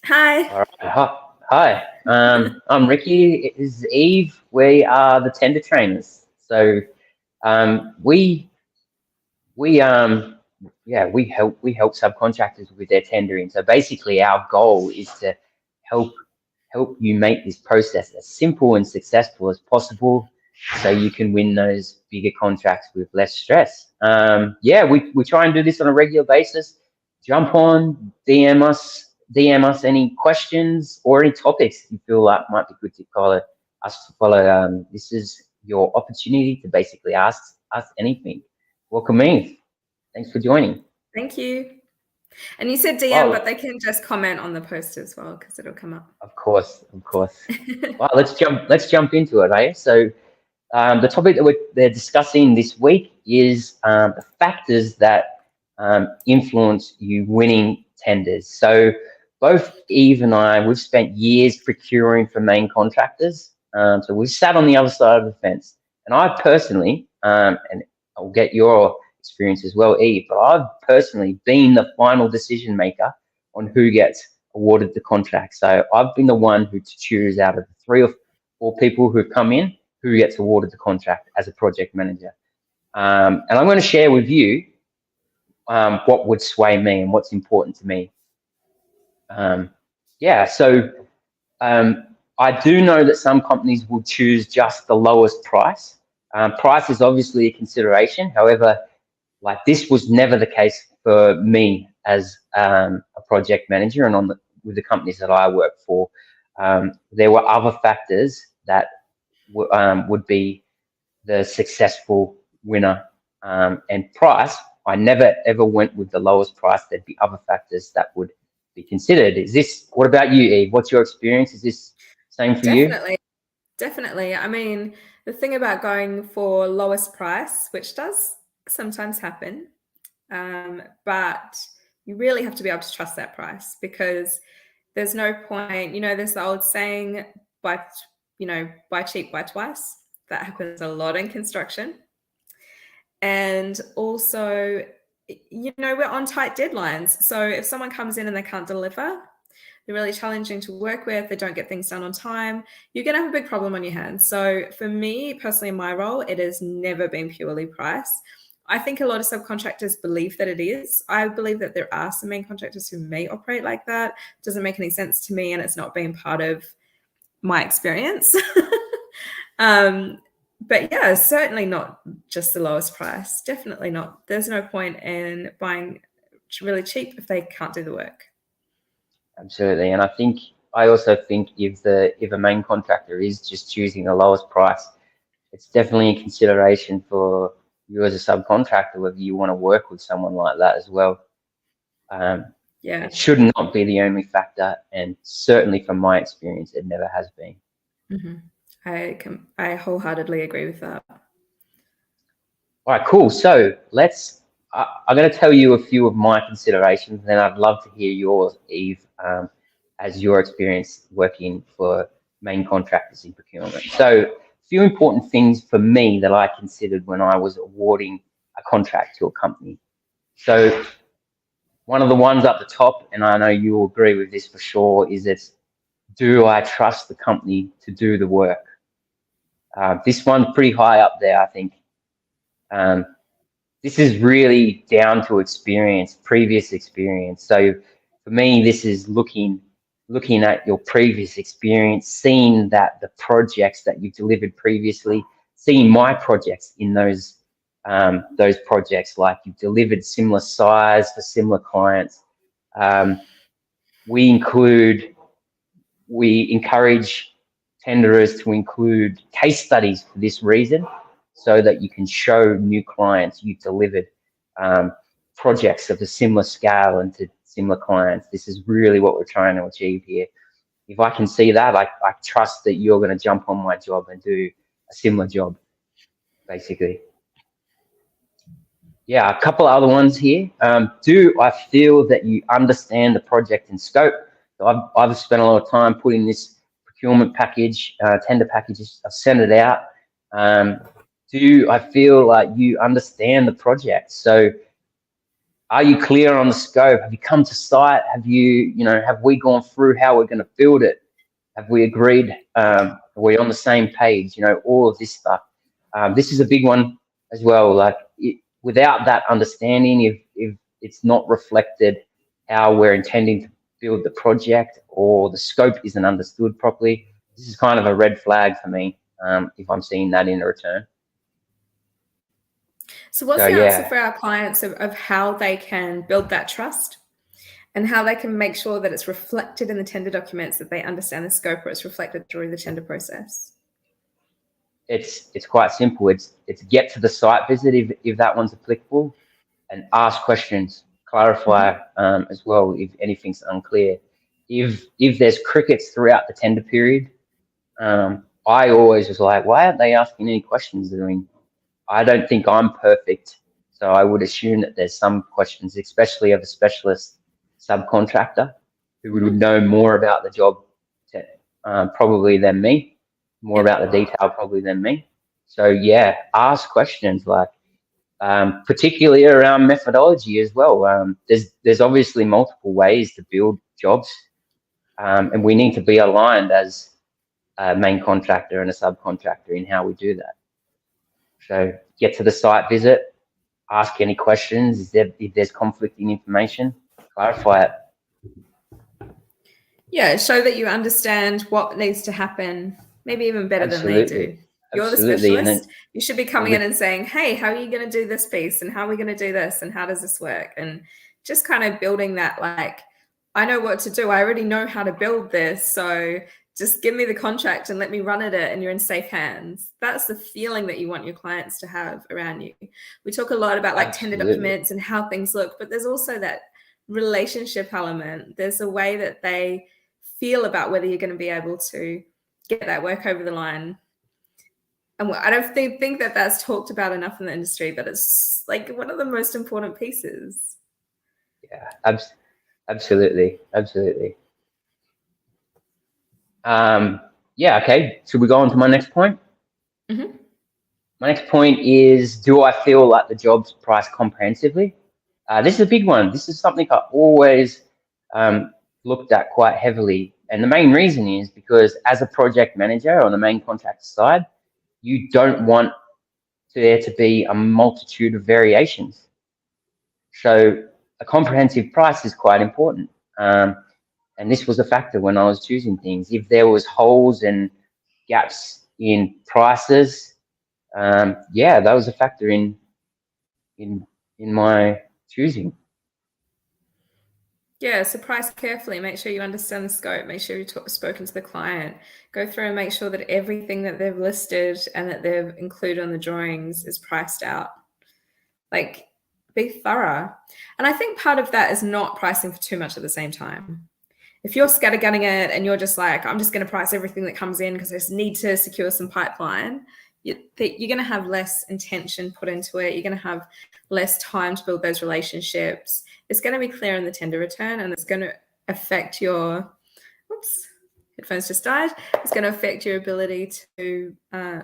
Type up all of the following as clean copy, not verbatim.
Hi. All right. Hi. I'm Ricky. It is Eve. We are the tender trainers. So we we yeah we help subcontractors with their tendering. So basically, our goal is to help help you make this process as simple and successful as possible, so you can win those bigger contracts with less stress. We try and do this on a regular basis. Jump on, DM us any questions or any topics you feel like might be good to follow us to follow. This is your opportunity to basically ask us anything. Welcome, Eve. Thanks for joining. Thank you. And you said DM, but Well, they can just comment on the post as well because it'll come up. of course, of course. Well, let's jump into it, eh? So the topic that they're discussing this week is the factors that influence you winning tenders. So both Eve and I, we've spent years procuring for main contractors. So we've sat on the other side of the fence. And I personally, and I'll get your experience as well, Eve, but I've personally been the final decision maker on who gets awarded the contract. So I've been the one who to choose out of the three or four people who've come in who gets awarded the contract as a project manager. And I'm going to share with you what would sway me and what's important to me. Um, yeah, so I do know that some companies will choose just the lowest price. Price is obviously a consideration. However, like this was never the case for me as a project manager and with the companies that I work for. There were other factors that would be the successful winner. And price, I never ever went with the lowest price. There'd be other factors that would be considered. What about you, Eve? What's your experience? Is this same for you? Definitely. Definitely. I mean, the thing about going for lowest price, which does sometimes happen, but you really have to be able to trust that price because there's no point, there's the old saying, buy cheap, buy twice. That happens a lot in construction. And also, we're on tight deadlines. So if someone comes in and they can't deliver, they're really challenging to work with, they don't get things done on time, you're going to have a big problem on your hands. So for me, personally, in my role, it has never been purely price. I think a lot of subcontractors believe that it is. I believe that there are some main contractors who may operate like that. It doesn't make any sense to me, and it's not been part of my experience. But yeah, certainly not just the lowest price. Definitely not. There's no point in buying really cheap if they can't do the work. Absolutely. And I also think if a main contractor is just choosing the lowest price, it's definitely a consideration for you as a subcontractor whether you want to work with someone like that as well. Yeah. It should not be the only factor, and certainly from my experience, it never has been. Mm-hmm. I wholeheartedly agree with that. All right, cool. So I'm going to tell you a few of my considerations, and then I'd love to hear yours, Eve, as your experience working for main contractors in procurement. So, a few important things for me that I considered when I was awarding a contract to a company. So, one of the ones up the top, and I know you'll agree with this for sure, is that do I trust the company to do the work? This one's pretty high up there, I think. This is really down to experience, previous experience. So for me, this is looking at your previous experience, seeing that the projects that you've delivered previously, seeing my projects in those projects, like you've delivered similar size for similar clients. We encourage tenderers to include case studies for this reason, so that you can show new clients you've delivered projects of a similar scale and to similar clients. This is really what we're trying to achieve here. If I can see that, I trust that you're going to jump on my job and do a similar job, basically. Yeah, a couple of other ones here. Do I feel that you understand the project and scope? So I've spent a lot of time putting this procurement package, tender packages, I've sent it out. Do I feel like you understand the project? So Are you clear on the scope? Have you come to site? Have have we gone through how we're going to build it? Have we agreed? Are we on the same page? All of this stuff. This is a big one as well. Like without that understanding, if it's not reflected how we're intending to build the project, or the scope isn't understood properly, this is kind of a red flag for me, if I'm seeing that in a return. So what's the answer for our clients of how they can build that trust and how they can make sure that it's reflected in the tender documents, that they understand the scope, or it's reflected through the tender process? It's quite simple. It's get to the site visit if that one's applicable, and ask questions, clarify as well if anything's unclear. If there's crickets throughout the tender period, I always was like, why aren't they asking any questions? I don't think I'm perfect, so I would assume that there's some questions, especially of a specialist subcontractor who would know more about the job probably than me, more about the detail probably than me. So yeah, ask questions, like particularly around methodology as well. There's obviously multiple ways to build jobs, and we need to be aligned as a main contractor and a subcontractor in how we do that. So get to the site visit, ask any questions. If there's conflicting information, clarify it. Yeah, show that you understand what needs to happen, maybe even better than they do. You're the specialist. You should be coming in and saying, hey, how are you going to do this piece? And how are we going to do this? And how does this work? And just kind of building that, like, I know what to do. I already know how to build this. So just give me the contract and let me run at it, and you're in safe hands. That's the feeling that you want your clients to have around you. We talk a lot about like tender documents and how things look, but there's also that relationship element. There's a way that they feel about whether you're going to be able to get that work over the line. And I don't think that that's talked about enough in the industry, but it's like one of the most important pieces. Yeah, absolutely. Yeah, okay. Should we go on to my next point? My next point is, do I feel like the job's priced comprehensively? This is a big one. This is something I always looked at quite heavily. And the main reason is because as a project manager on the main contractor side, you don't want there to be a multitude of variations. So a comprehensive price is quite important. And this was a factor when I was choosing things. If there was holes and gaps in prices, yeah, that was a factor in my choosing. Yeah, so price carefully. Make sure you understand the scope. Make sure you've spoken to the client. Go through and make sure that everything that they've listed and that they've included on the drawings is priced out. Like, be thorough. And I think part of that is not pricing for too much at the same time. If you're scattergunning it and you're just like, I'm just going to price everything that comes in because I just need to secure some pipeline, you're going to have less intention put into it. You're going to have less time to build those relationships. It's going to be clear in the tender return, and it's going to affect your, oops, headphones just died. It's going to affect your ability to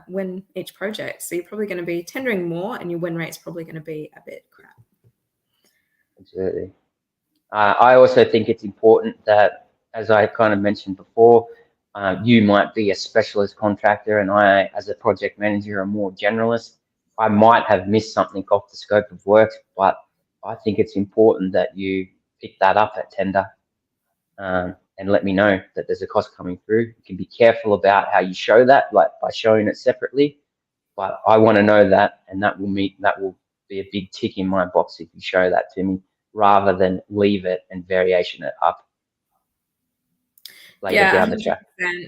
win each project. So you're probably going to be tendering more, and your win rate's probably going to be a bit crap. Absolutely. I also think it's important that, as I kind of mentioned before, you might be a specialist contractor and I, as a project manager, am more generalist. I might have missed something off the scope of work, but I think it's important that you pick that up at tender and let me know that there's a cost coming through. You can be careful about how you show that, like by showing it separately, but I want to know that, and that will be a big tick in my box if you show that to me, rather than leave it and variation it up later down the track.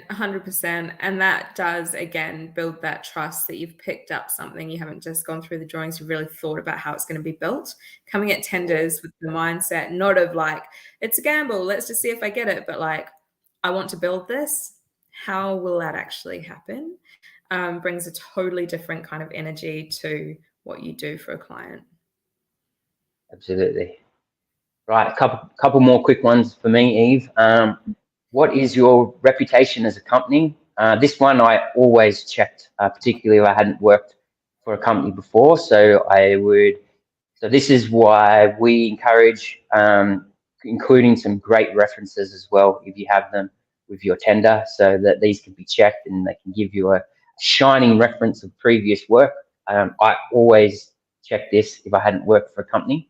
100%. And that does, again, build that trust that you've picked up something. You haven't just gone through the drawings, you've really thought about how it's going to be built. Coming at tenders with the mindset, not of like, it's a gamble, let's just see if I get it, but like, I want to build this. How will that actually happen? Brings a totally different kind of energy to what you do for a client. Absolutely. Right, a couple more quick ones for me, Eve. What is your reputation as a company? This one I always checked, particularly if I hadn't worked for a company before. So I would So this is why we encourage including some great references as well, if you have them with your tender, so that these can be checked and they can give you a shining reference of previous work. I always check this if I hadn't worked for a company.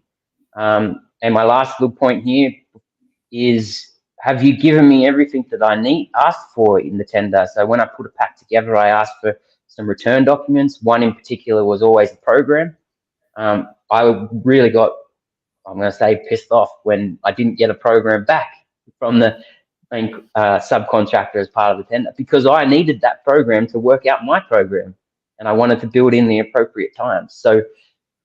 And my last little point here is, have you given me everything that I asked for in the tender? So when I put a pack together, I asked for some return documents. One in particular was always the program. I really got, I'm going to say, pissed off when I didn't get a program back from the main subcontractor as part of the tender, because I needed that program to work out my program and I wanted to build in the appropriate time. So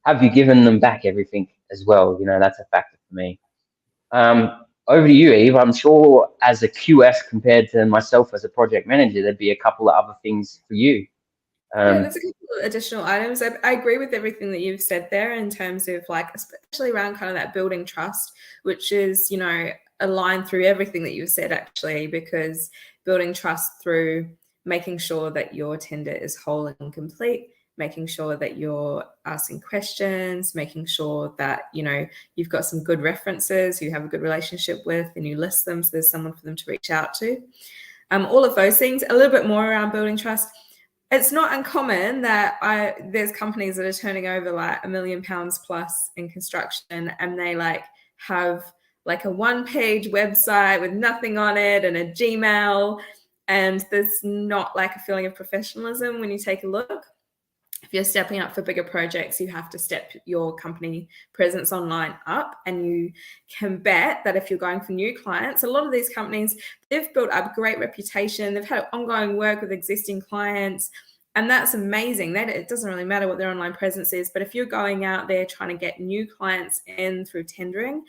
have you given them back everything as well? You know, that's a factor for me. Over to you, Eve. I'm sure as a QS compared to myself as a project manager, there'd be a couple of other things for you. Yeah, there's a couple of additional items. I agree with everything that you've said there in terms of, like, especially around kind of that building trust, which is, you know, aligned through everything that you've said, actually, because building trust through making sure that your tender is whole and complete, making sure that you're asking questions, making sure that, you know, you've got some good references you have a good relationship with and you list them so there's someone for them to reach out to. All of those things, a little bit more around building trust. It's not uncommon that there's companies that are turning over like £1 million plus in construction, and they like have like a one-page website with nothing on it and a Gmail, and there's not like a feeling of professionalism when you take a look. If you're stepping up for bigger projects, you have to step your company presence online up, and you can bet that if you're going for new clients, a lot of these companies, they've built up great reputation, they've had ongoing work with existing clients, and that's amazing. That it doesn't really matter what their online presence is, but if you're going out there trying to get new clients in through tendering,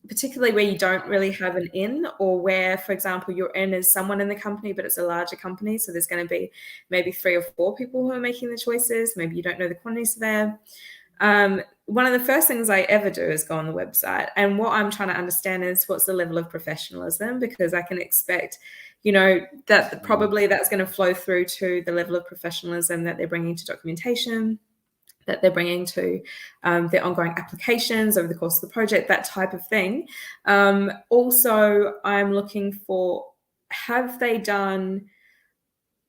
particularly where you don't really have an in, or where, for example, your in is someone in the company, but it's a larger company. So there's going to be maybe 3 or 4 people who are making the choices. Maybe you don't know the quantities there. One of the first things I ever do is go on the website. And what I'm trying to understand is what's the level of professionalism, because I can expect, you know, that probably that's going to flow through to the level of professionalism that they're bringing to documentation, that they're bringing to their ongoing applications over the course of the project, that type of thing. Also, I'm looking for, have they done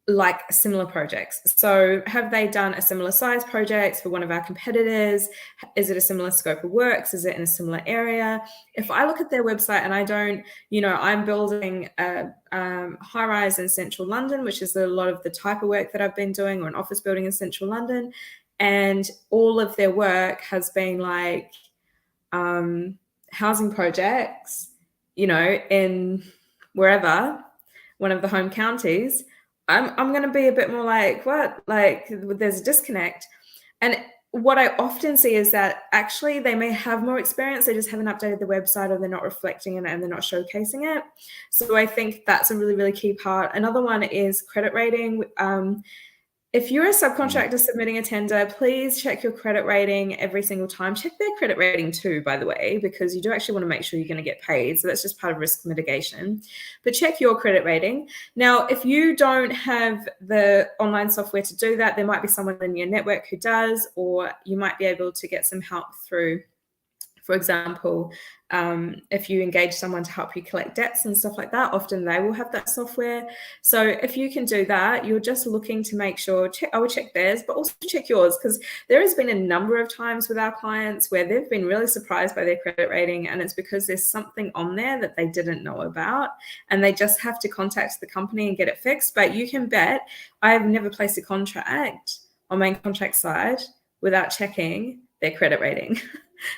like similar projects? So have they done a similar size project for one of our competitors? Is it a similar scope of works? Is it in a similar area? If I look at their website and I don't, you know, I'm building a high-rise in central London, which is a lot of the type of work that I've been doing, or an office building in central London, and all of their work has been like housing projects, you know, in wherever, one of the home counties, I'm going to be a bit more like, what? Like, there's a disconnect. And what I often see is that actually they may have more experience, they just haven't updated the website, or they're not reflecting it and they're not showcasing it. So I think that's a really, really key part. Another one is credit rating. If you're a subcontractor submitting a tender, please check your credit rating every single time. Check their credit rating too, by the way, because you do actually want to make sure you're going to get paid. So that's just part of risk mitigation. But check your credit rating. Now, if you don't have the online software to do that, there might be someone in your network who does, or you might be able to get some help through, for example, if you engage someone to help you collect debts and stuff like that, often they will have that software. So if you can do that, you're just looking to make sure, I would check theirs, but also check yours, because there has been a number of times with our clients where they've been really surprised by their credit rating, and it's because there's something on there that they didn't know about, and they just have to contact the company and get it fixed. But you can bet I've never placed a contract on main contract side without checking their credit rating.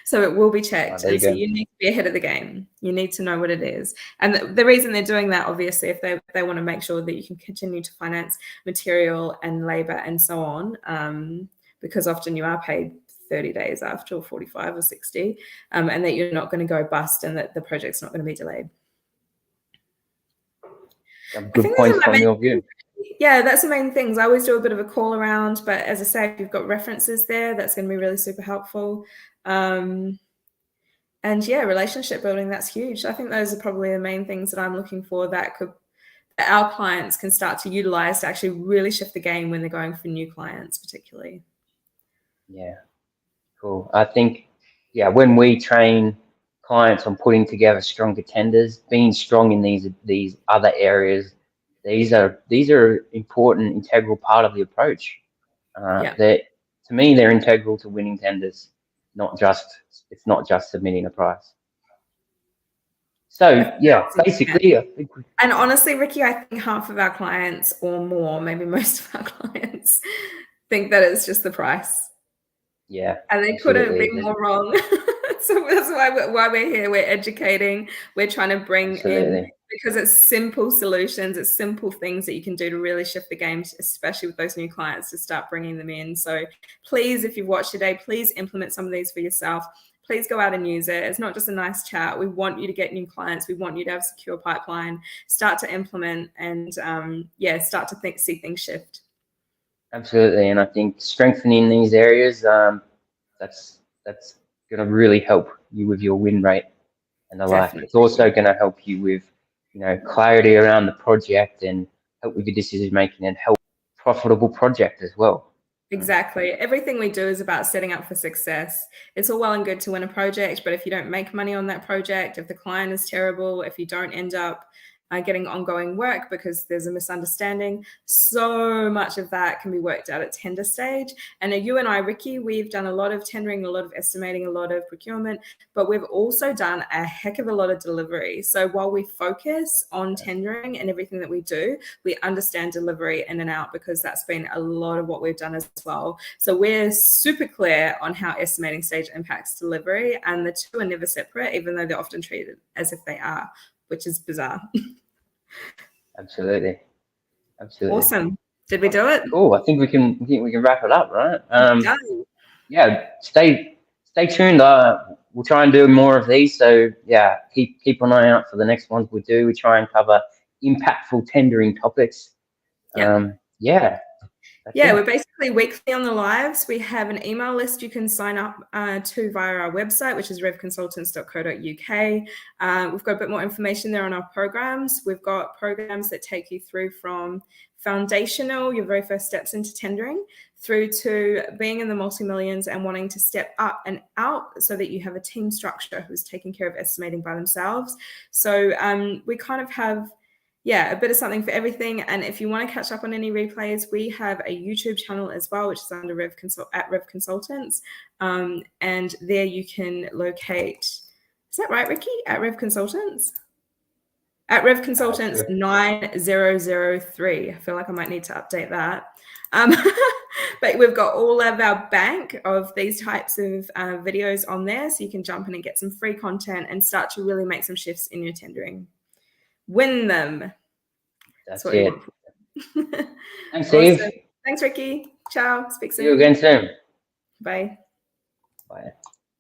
So it will be checked. Oh, and so you need to be ahead of the game. You need to know what it is. And the reason they're doing that, obviously, if they want to make sure that you can continue to finance material and labor and so on, because often you are paid 30 days after, or 45 or 60, and that you're not going to go bust, and that the project's not going to be delayed. Good points from your view. Yeah, that's the main things. I always do a bit of a call around, but as I say, if you've got references there, that's going to be really super helpful. And yeah, relationship building, that's huge. I think those are probably the main things that I'm looking for that our clients can start to utilize to actually really shift the game when they're going for new clients, particularly. Yeah, Cool. I think, yeah, when we train clients on putting together stronger tenders, being strong in these other areas, these are important, integral part of the approach. Yeah. That to me, they're integral to winning tenders. It's not just submitting a price. So yeah, 1,000%. basically, I think And honestly, Ricky, I think half of our clients or more, maybe most of our clients, think that it's just the price. yeah, And they couldn't be absolutely, more wrong. So that's why we're here. We're educating. We're trying to bring in, absolutely, because it's simple solutions. It's simple things that you can do to really shift the game, especially with those new clients, to start bringing them in. So please, if you've watched today, please implement some of these for yourself. Please go out and use it. It's not just a nice chat. We want you to get new clients. We want you to have a secure pipeline. Start to implement and start to see things shift. absolutely. And I think strengthening these areas, that's going to really help you with your win rate and the like. It's also Definitely. going to help you with, clarity around the project and help with your decision making and help profitable project as well. Exactly. Everything we do is about setting up for success. It's all well and good to win a project, but if you don't make money on that project, if the client is terrible, if you don't end up getting ongoing work because there's a misunderstanding, so much of that can be worked out at tender stage. And you and I, Ricky, we've done a lot of tendering, a lot of estimating, a lot of procurement, but we've also done a heck of a lot of delivery. So while we focus on tendering and everything that we do, we understand delivery in and out, because that's been a lot of what we've done as well. So we're super clear on how estimating stage impacts delivery, and the two are never separate, even though they're often treated as if they are, which is bizarre. Absolutely. Awesome. Did we do it? Cool. I think we can wrap it up, right? Done. Yeah. Stay tuned. We'll try and do more of these. So yeah, keep an eye out for the next ones we do. We try and cover impactful tendering topics. Yeah. Yeah. Yeah, we're basically weekly on the lives. We have an email list you can sign up to via our website, which is revconsultants.co.uk. We've got a bit more information there on our programs. We've got programs that take you through from foundational, your very first steps into tendering, through to being in the multi-millions and wanting to step up and out so that you have a team structure who's taking care of estimating by themselves. So we kind of have a bit of something for everything. And if you want to catch up on any replays, we have a YouTube channel as well, which is under Rev Consultants. And there you can locate, is that right, Ricky? At Rev Consultants? At Rev Consultants 9003. I feel like I might need to update that. But we've got all of our bank of these types of videos on there, so you can jump in and get some free content and start to really make some shifts in your tendering. Win them. That's it. Thanks, Awesome. Steve. Thanks, Ricky. Ciao. Speak See you soon. again soon. Bye. Bye.